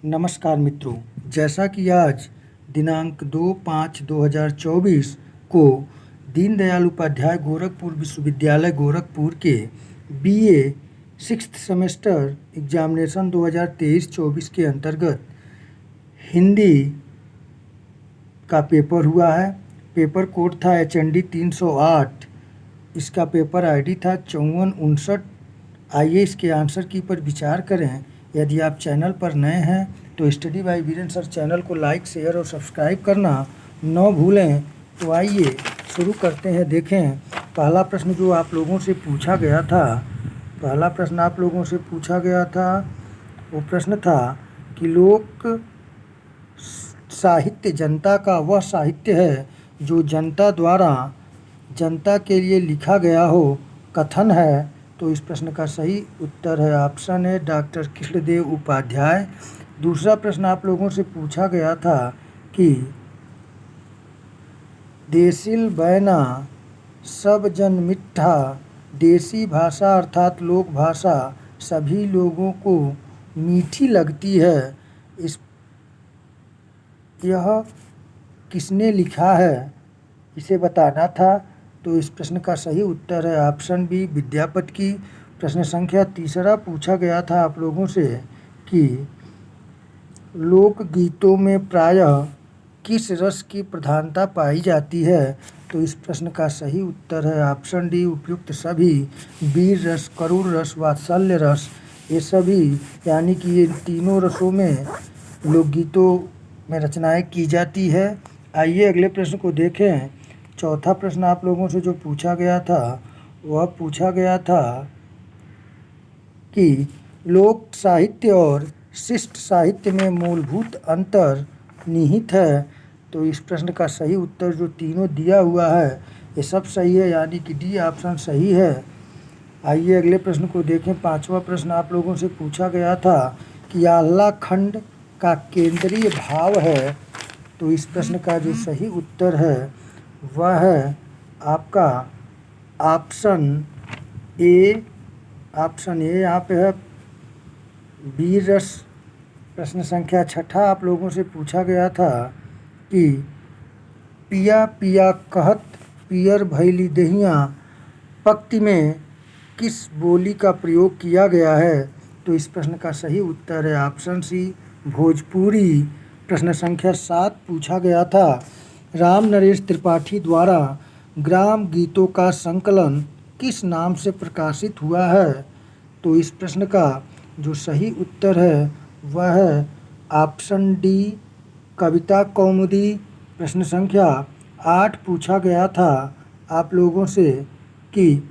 नमस्कार मित्रों, जैसा कि आज दिनांक 2/5/2024 को दीनदयाल उपाध्याय गोरखपुर विश्वविद्यालय गोरखपुर के बीए 6th सेमेस्टर एग्जामिनेशन 2023-24 के अंतर्गत हिंदी का पेपर हुआ है। पेपर कोड था HND 308। इसका पेपर आईडी था 5459। आइए इसके आंसर की पर विचार करें। यदि आप चैनल पर नए हैं तो study by Virendra sir channel को लाइक, शेयर और सब्सक्राइब करना न भूलें। तो आइए शुरू करते हैं। देखें, पहला प्रश्न जो आप लोगों से पूछा गया था, वो प्रश्न था कि लोक साहित्य जनता का वह साहित्य है जो जनता द्वारा जनता के लिए लिखा गया हो। कथन है। तो इस प्रश्न का सही उत्तर है ऑप्शन है डॉक्टर कृष्णदेव उपाध्याय। दूसरा प्रश्न आप लोगों से पूछा गया था कि देसिल बैना सब जन मिठा, देसी भाषा अर्थात लोक भाषा सभी लोगों को मीठी लगती है। यह किसने लिखा है, इसे बताना था। तो इस प्रश्न का सही उत्तर है ऑप्शन बी विद्यापति की। प्रश्न संख्या तीसरा पूछा गया था आप लोगों से कि लोकगीतों में प्रायः किस रस की प्रधानता पाई जाती है। तो इस प्रश्न का सही उत्तर है ऑप्शन डी उपयुक्त सभी। वीर रस, करुण रस, वात्सल्य रस, ये सभी यानी कि ये तीनों रसों में लोकगीतों में रचनाएं की जाती है। आइए अगले प्रश्न को देखें। चौथा प्रश्न आप लोगों से जो पूछा गया था वह पूछा गया था कि लोक साहित्य और शिष्ट साहित्य में मूलभूत अंतर निहित है। तो इस प्रश्न का सही उत्तर जो तीनों दिया हुआ है ये सब सही है, यानी कि डी ऑप्शन सही है। आइए अगले प्रश्न को देखें। पांचवा प्रश्न आप लोगों से पूछा गया था कि आल्हा खंड का केंद्रीय भाव है। तो इस प्रश्न का जो सही उत्तर है वह है आपका ऑप्शन ए। यहाँ पे है वीर रस। प्रश्न संख्या छठा आप लोगों से पूछा गया था कि पिया पिया कहत पियर भैली दहिया पंक्ति में किस बोली का प्रयोग किया गया है। तो इस प्रश्न का सही उत्तर है ऑप्शन सी भोजपुरी। प्रश्न संख्या 7 पूछा गया था राम नरेश त्रिपाठी द्वारा ग्राम गीतों का संकलन किस नाम से प्रकाशित हुआ है। तो इस प्रश्न का जो सही उत्तर है वह है ऑप्शन डी कविता कौमुदी। प्रश्न संख्या 8 पूछा गया था आप लोगों से कि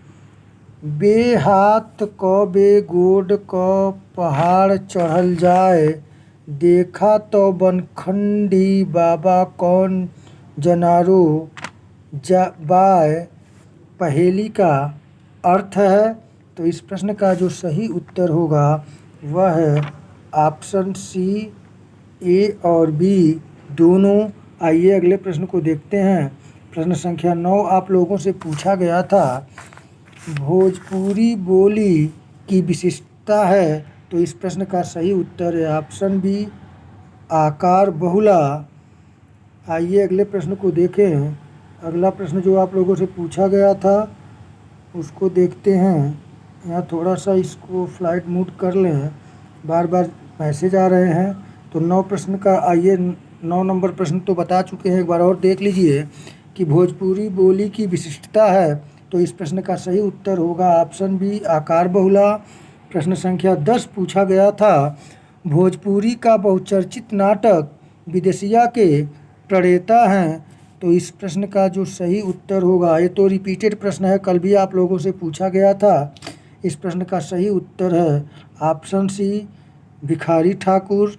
बेहात क बेगोड क पहाड़ चढ़ल जाए, देखा तो बनखंडी बाबा कौन जनारो बाय पहेली का अर्थ है। तो इस प्रश्न का जो सही उत्तर होगा वह है ऑप्शन सी ए और बी दोनों। आइए अगले प्रश्न को देखते हैं। प्रश्न संख्या 9 आप लोगों से पूछा गया था भोजपुरी बोली की विशिष्टता है। तो इस प्रश्न का सही उत्तर है ऑप्शन बी आकार बहुला। आइए अगले प्रश्न को देखें। अगला प्रश्न जो आप लोगों से पूछा गया था उसको देखते हैं। यहाँ थोड़ा सा इसको फ्लाइट मूड कर लें, बार बार मैसेज आ रहे हैं। तो 9 प्रश्न का आइए 9 नंबर प्रश्न तो बता चुके हैं, एक बार और देख लीजिए कि भोजपुरी बोली की विशिष्टता है। तो इस प्रश्न का सही उत्तर होगा ऑप्शन बी आकार बहुला। प्रश्न संख्या 10 पूछा गया था भोजपुरी का बहुचर्चित नाटक विदेशिया के प्रणेता हैं। तो इस प्रश्न का जो सही उत्तर होगा, ये तो रिपीटेड प्रश्न है, कल भी आप लोगों से पूछा गया था। इस प्रश्न का सही उत्तर है ऑप्शन सी भिखारी ठाकुर।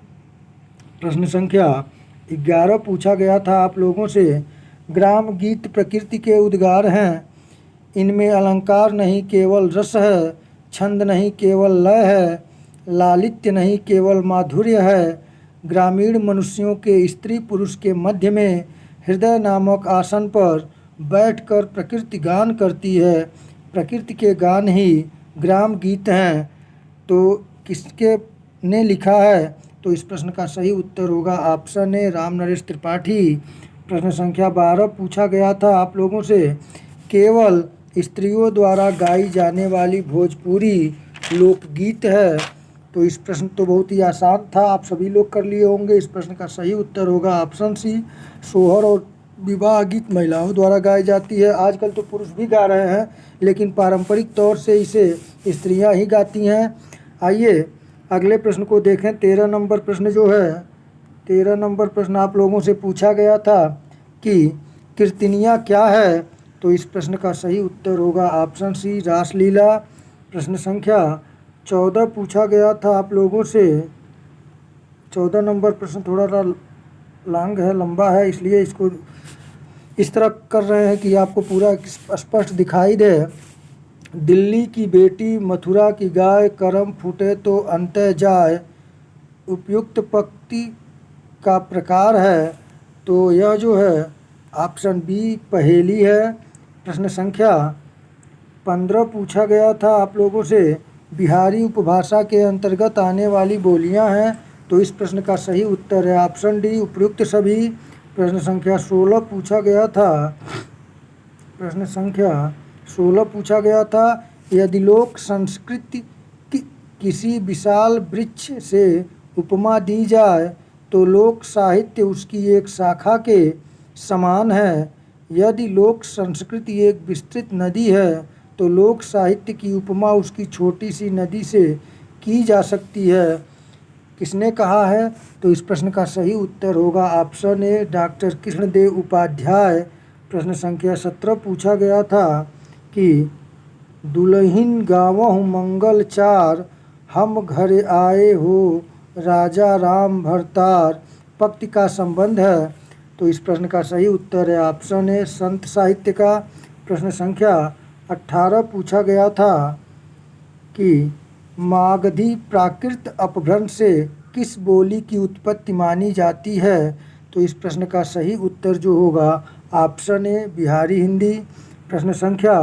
प्रश्न संख्या 11 पूछा गया था आप लोगों से ग्राम गीत प्रकृति के उद्गार हैं, इनमें अलंकार नहीं केवल रस है, छंद नहीं केवल लय है, लालित्य नहीं केवल माधुर्य है, ग्रामीण मनुष्यों के स्त्री पुरुष के मध्य में हृदय नामक आसन पर बैठकर प्रकृति गान करती है, प्रकृति के गान ही ग्राम गीत हैं। तो किसके ने लिखा है। तो इस प्रश्न का सही उत्तर होगा ऑप्शन ए राम नरेश त्रिपाठी। प्रश्न संख्या 12 पूछा गया था आप लोगों से, केवल स्त्रियों द्वारा गाई जाने वाली भोजपुरी लोकगीत है। तो इस प्रश्न तो बहुत ही आसान था, आप सभी लोग कर लिए होंगे। इस प्रश्न का सही उत्तर होगा ऑप्शन सी सोहर और विवाह गीत महिलाओं द्वारा गाई जाती है। आजकल तो पुरुष भी गा रहे हैं, लेकिन पारंपरिक तौर से इसे स्त्रियां ही गाती हैं। आइए अगले प्रश्न को देखें। 13 नंबर प्रश्न जो है, 13 नंबर प्रश्न आप लोगों से पूछा गया था कि कीर्तनिया क्या है। तो इस प्रश्न का सही उत्तर होगा ऑप्शन सी रासलीला। प्रश्न संख्या 14 पूछा गया था आप लोगों से। 14 नंबर प्रश्न थोड़ा लॉन्ग है, लंबा है, इसलिए इसको इस तरह कर रहे हैं कि आपको पूरा स्पष्ट दिखाई दे। दिल्ली की बेटी मथुरा की गाय, करम फूटे तो अंतः जाए, उपयुक्त पंक्ति का प्रकार है। तो यह जो है ऑप्शन बी पहेली है। प्रश्न संख्या 15 पूछा गया था आप लोगों से, बिहारी उपभाषा के अंतर्गत आने वाली बोलियां हैं। तो इस प्रश्न का सही उत्तर है ऑप्शन डी उपयुक्त सभी। प्रश्न संख्या 16 पूछा गया था, प्रश्न संख्या 16 पूछा गया था, यदि लोक संस्कृति की किसी विशाल वृक्ष से उपमा दी जाए तो लोक साहित्य उसकी एक शाखा के समान है। यदि लोक संस्कृति एक विस्तृत नदी है तो लोक साहित्य की उपमा उसकी छोटी सी नदी से की जा सकती है। किसने कहा है? तो इस प्रश्न का सही उत्तर होगा option A doctor Krishnadev Upadhyay. प्रश्न संख्या 17 पूछा गया था कि दुल्हिन गावहु मंगल चार, हम घर आए हो राजा राम भरतार, पंक्ति का संबंध है। तो इस प्रश्न का सही उत्तर है ऑप्शन ए संत साहित्य का। प्रश्न संख्या 18 पूछा गया था कि मागधी प्राकृत अपभ्रंश से किस बोली की उत्पत्ति मानी जाती है। तो इस प्रश्न का सही उत्तर जो होगा ऑप्शन ए बिहारी हिंदी। प्रश्न संख्या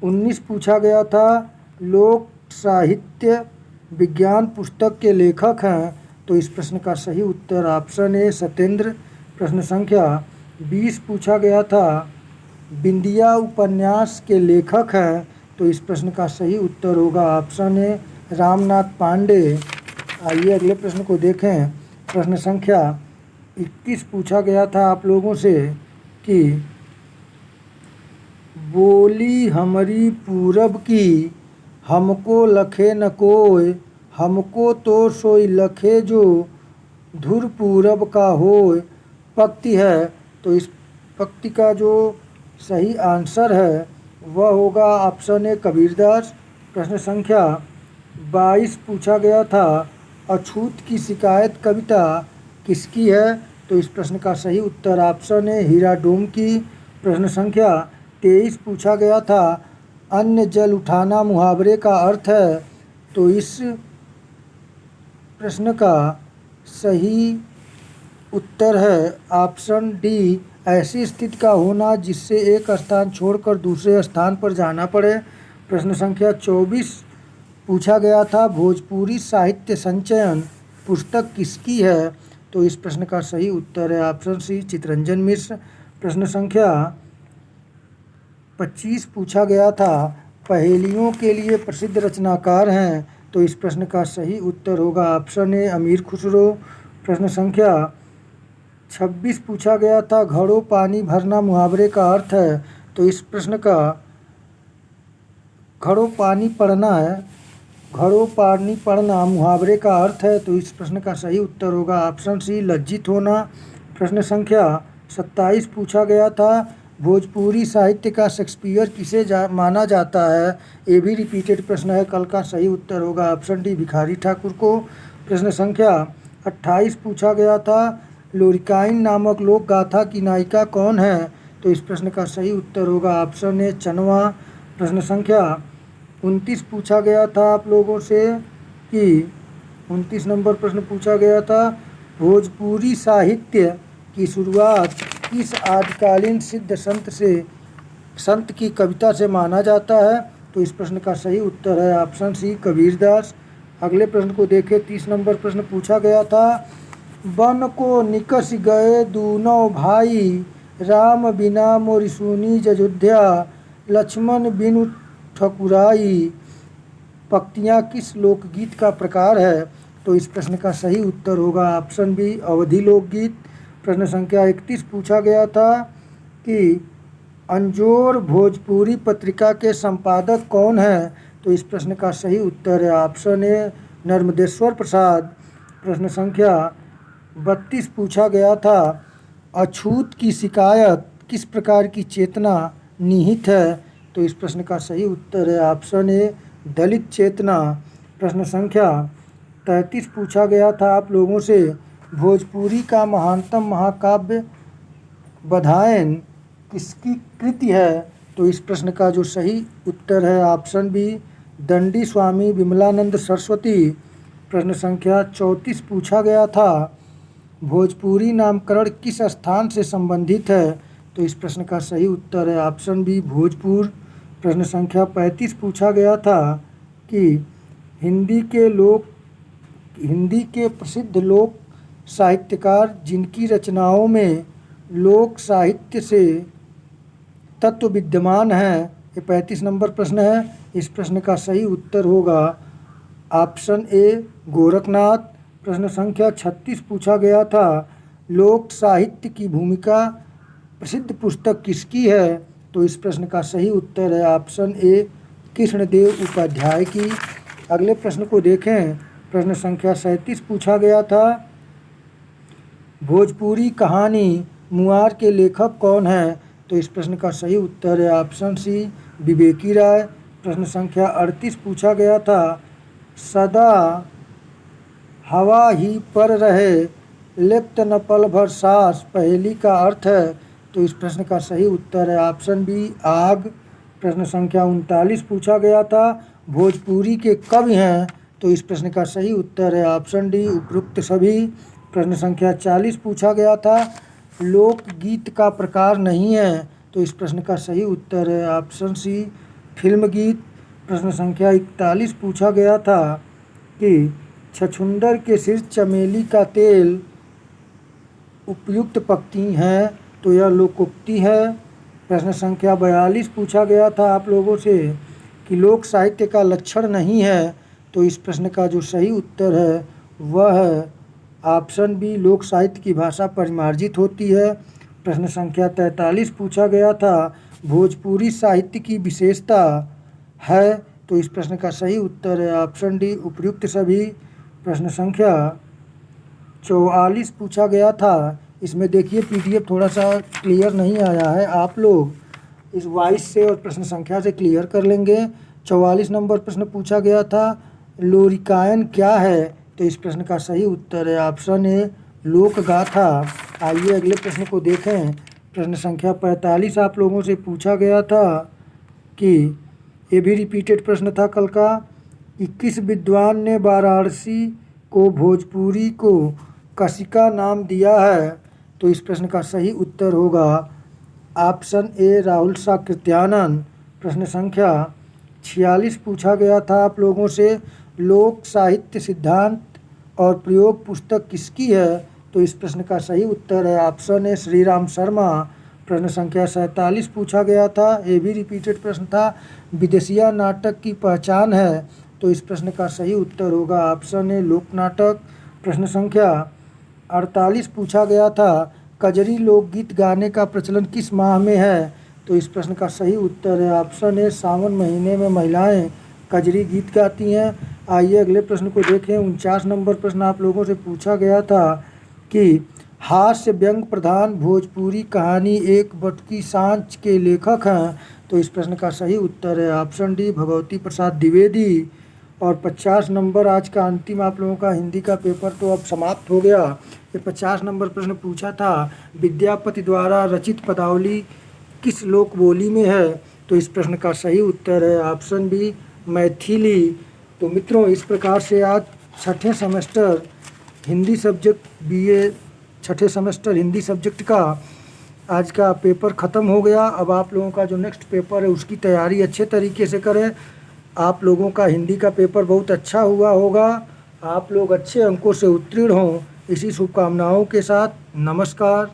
19 पूछा गया था, लोक साहित्य विज्ञान पुस्तक के लेखक हैं। तो इस प्रश्न का सही उत्तर ऑप्शन ए सत्येंद्र। प्रश्न संख्या 20 पूछा गया था, बिंदिया उपन्यास के लेखक हैं। तो इस प्रश्न का सही उत्तर होगा ऑप्शन ए रामनाथ पांडे। आइए अगले प्रश्न को देखें। प्रश्न संख्या 21 पूछा गया था आप लोगों से कि बोली हमारी पूरब की, हमको लखे न कोय, हमको तो सोई लखे जो धुर पूरब का होय, पंक्ति है। तो इस पंक्ति का जो सही आंसर है वह होगा ऑप्शन ए कबीरदास। प्रश्न संख्या 22 पूछा गया था, अछूत की शिकायत कविता किसकी है। तो इस प्रश्न का सही उत्तर ऑप्शन ए हीरा डोम की। प्रश्न संख्या 23 पूछा गया था, अन्न जल उठाना मुहावरे का अर्थ है। तो इस प्रश्न का सही उत्तर है ऑप्शन डी ऐसी स्थिति का होना जिससे एक स्थान छोड़कर दूसरे स्थान पर जाना पड़े। प्रश्न संख्या 24 पूछा गया था, भोजपुरी साहित्य संचयन पुस्तक किसकी है। तो इस प्रश्न का सही उत्तर है ऑप्शन सी चितरंजन मिश्र। प्रश्न संख्या 25 पूछा गया था, पहेलियों के लिए प्रसिद्ध रचनाकार हैं। तो इस प्रश्न का सही उत्तर होगा ऑप्शन ए अमीर खुसरो। प्रश्न संख्या 26 पूछा गया था, घड़ों पानी भरना मुहावरे का अर्थ है। तो इस प्रश्न का घड़ों पानी पड़ना है, घड़ों पानी पड़ना मुहावरे का अर्थ है। तो इस प्रश्न का सही उत्तर होगा ऑप्शन सी लज्जित होना। प्रश्न संख्या 27 पूछा गया था, भोजपुरी साहित्य का शेक्सपियर किसे माना जाता है। ये भी रिपीटेड प्रश्न है, कल का सही उत्तर होगा ऑप्शन डी भिखारी ठाकुर को। प्रश्न संख्या 28 पूछा गया था, लोरिकाइन नामक लोक गाथा की नायिका कौन है। तो इस प्रश्न का सही उत्तर होगा ऑप्शन ए चनवा। प्रश्न संख्या 29 पूछा गया था आप लोगों से कि 29 नंबर प्रश्न पूछा गया था, भोजपुरी साहित्य की शुरुआत किस आदिकालीन सिद्ध संत की कविता से माना जाता है। तो इस प्रश्न का सही उत्तर है ऑप्शन सी कबीरदास। अगले प्रश्न को देखें। 30 नंबर प्रश्न पूछा गया था, बन को निकस गए दूनों भाई, राम बिना मोरि सूनी अयोध्या, लक्ष्मण बिनु ठकुराई, पंक्तियाँ किस लोकगीत का प्रकार है? तो इस प्रश्न का सही उत्तर होगा ऑप्शन बी, अवधी लोकगीत। प्रश्न संख्या 31 पूछा गया था कि अंजोर भोजपुरी पत्रिका के संपादक कौन है? तो इस प्रश्न का सही उत्तर है ऑप्शन ए, नर्मदेश्वर प्रसाद। प्रश्न संख्या 32 पूछा गया था, अछूत की शिकायत किस प्रकार की चेतना निहित है? तो इस प्रश्न का सही उत्तर है ऑप्शन ए, दलित चेतना। प्रश्न संख्या 33 पूछा गया था आप लोगों से, भोजपुरी का महानतम महाकाव्य बधाएन किसकी कृति है? तो इस प्रश्न का जो सही उत्तर है ऑप्शन बी, दंडी स्वामी विमलानंद सरस्वती। प्रश्न संख्या 34 पूछा गया था, भोजपुरी नामकरण किस स्थान से संबंधित है? तो इस प्रश्न का सही उत्तर है ऑप्शन बी, भोजपुर। प्रश्न संख्या 35 पूछा गया था कि हिंदी के प्रसिद्ध लोक साहित्यकार जिनकी रचनाओं में लोक साहित्य से तत्व विद्यमान है, ये 35 नंबर प्रश्न है। इस प्रश्न का सही उत्तर होगा ऑप्शन ए, गोरखनाथ। प्रश्न संख्या 36 पूछा गया था, लोक साहित्य की भूमिका प्रसिद्ध पुस्तक किसकी है? तो इस प्रश्न का सही उत्तर है ऑप्शन ए, कृष्णदेव उपाध्याय की। अगले प्रश्न को देखें। प्रश्न संख्या 37 पूछा गया था, भोजपुरी कहानी मुआर के लेखक कौन है? तो इस प्रश्न का सही उत्तर है ऑप्शन सी, विवेकी राय। प्रश्न संख्या 38 पूछा गया था, सदा हवा ही पर रहे लिप्त न पल भर सांस पहेली का अर्थ है? तो इस प्रश्न का सही उत्तर है ऑप्शन बी, आग। प्रश्न संख्या 39 पूछा गया था, भोजपुरी के कवि हैं? तो इस प्रश्न का सही उत्तर है ऑप्शन डी, उपरोक्त सभी। प्रश्न संख्या 40 पूछा गया था, लोकगीत का प्रकार नहीं है? तो इस प्रश्न का सही उत्तर है ऑप्शन सी, फिल्म गीत। प्रश्न संख्या 41 पूछा गया था कि छछूंदर के सिर चमेली का तेल उपयुक्त पंक्ति है? तो यह लोकोक्ति है। प्रश्न संख्या 42 पूछा गया था आप लोगों से कि लोक साहित्य का लक्षण नहीं है? तो इस प्रश्न का जो सही उत्तर है वह है ऑप्शन बी, लोक साहित्य की भाषा परिमार्जित होती है। प्रश्न संख्या 43 पूछा गया था, भोजपुरी साहित्य की विशेषता है? तो इस प्रश्न का सही उत्तर है ऑप्शन डी, उपयुक्त सभी। प्रश्न संख्या 44 पूछा गया था, इसमें देखिए पीडीएफ थोड़ा सा क्लियर नहीं आया है, आप लोग इस वॉइस से और प्रश्न संख्या से क्लियर कर लेंगे। 44 नंबर प्रश्न पूछा गया था, लोरिकायन क्या है? तो इस प्रश्न का सही उत्तर है ऑप्शन ए, लोक गाथा। आइए अगले प्रश्न को देखें। प्रश्न संख्या 45 आप लोगों से पूछा गया था कि ये भी रिपीटेड प्रश्न था कल का, कि किस विद्वान ने वाराणसी को भोजपुरी को कशिका नाम दिया है? तो इस प्रश्न का सही उत्तर होगा ऑप्शन ए, राहुल साकृत्यानंद। प्रश्न संख्या 46 पूछा गया था आप लोगों से, लोक साहित्य सिद्धांत और प्रयोग पुस्तक किसकी है? तो इस प्रश्न का सही उत्तर है ऑप्शन ए, श्री राम शर्मा। प्रश्न संख्या 47 पूछा गया था, ये भी रिपीटेड प्रश्न था, विदेशिया नाटक की पहचान है? तो इस प्रश्न का सही उत्तर होगा ऑप्शन ए, लोक नाटक। प्रश्न संख्या 48 पूछा गया था, कजरी लोकगीत गाने का प्रचलन किस माह में है? तो इस प्रश्न का सही उत्तर है ऑप्शन ए, सावन महीने में महिलाएं कजरी गीत गाती हैं। आइए अगले प्रश्न को देखें। 49 नंबर प्रश्न आप लोगों से पूछा गया था कि हास्य व्यंग प्रधान भोजपुरी कहानी एक बटुकी सांच के लेखक हैं? तो इस प्रश्न का सही उत्तर है ऑप्शन डी, भगवती प्रसाद द्विवेदी। और 50 नंबर आज का अंतिम आप लोगों का हिंदी का पेपर तो अब समाप्त हो गया। ये 50 नंबर प्रश्न पूछा था, विद्यापति द्वारा रचित पदावली किस लोक बोली में है? तो इस प्रश्न का सही उत्तर है ऑप्शन बी, मैथिली। तो मित्रों, इस प्रकार से आज छठे सेमेस्टर हिंदी सब्जेक्ट बीए छठे सेमेस्टर हिंदी सब्जेक्ट का आज का पेपर ख़त्म हो गया। अब आप लोगों का जो नेक्स्ट पेपर है उसकी तैयारी अच्छे तरीके से करें। आप लोगों का हिंदी का पेपर बहुत अच्छा हुआ होगा। आप लोग अच्छे अंकों से उत्तीर्ण हों, इसी शुभकामनाओं के साथ नमस्कार।